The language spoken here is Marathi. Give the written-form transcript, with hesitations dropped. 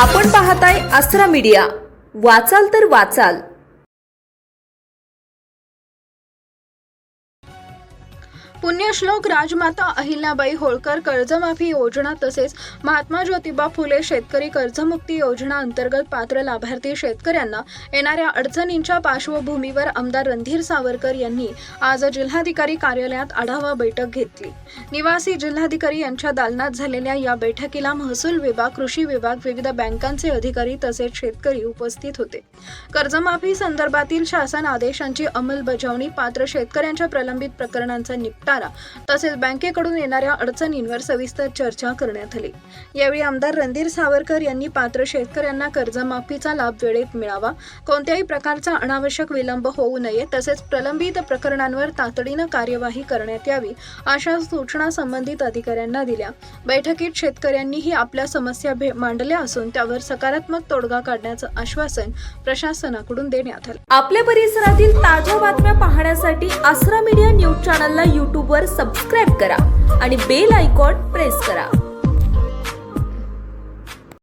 आपण पाहताय आसरा मीडिया, वाचाल तर वाचाल। पुण्यश्लोक राजमाता अहिल्याबाई होळकर कर्जमाफी योजना तसेच महात्मा ज्योतिबा फुले शेतकरी कर्जमुक्ती योजना अंतर्गत पात्र लाभार्थी शेतकऱ्यांना येणाऱ्या अडचणींच्या पार्श्वभूमीवर आमदार रणधीर सावरकर यांनी आज जिल्हाधिकारी कार्यालयात आढावा बैठक घेतली। निवासी जिल्हाधिकारी यांच्या दालनात झालेल्या या बैठकीला महसूल विभाग, कृषी विभाग, विविध बँकांचे अधिकारी तसेच शेतकरी उपस्थित होते। कर्जमाफी संदर्भातील शासन आदेशांची अंमलबजावणी, पात्र शेतकऱ्यांच्या प्रलंबित प्रकरणांचा निपटारा तसेच बँकेकडून येणाऱ्या अडचणींवर सविस्तर चर्चा करण्यात आली। यावेळी आमदार रणधीर सावरकर यांनी पात्र शेतकऱ्यांना कर्जमाफीचा लाभ वेळेत मिळावा, कोणत्याही प्रकारचा अनावश्यक विलंब होऊ नये तसेच प्रलंबित प्रकरणांवर तातडीने कार्यवाही करण्यात यावी अशा सूचना संबंधित अधिकाऱ्यांना दिल्या। बैठकीत शेतकऱ्यांनीही आपल्या समस्या मांडल्या असून त्यावर सकारात्मक तोडगा काढण्याचं आश्वासन प्रशासनाकडून देण्यात आलं। आपल्या परिसरातील ताज्या बातम्या पाहण्यासाठी आसरा मीडिया न्यूज चॅनलला YouTube वर सबस्क्राइब करा आणि बेल आयकॉन प्रेस करा।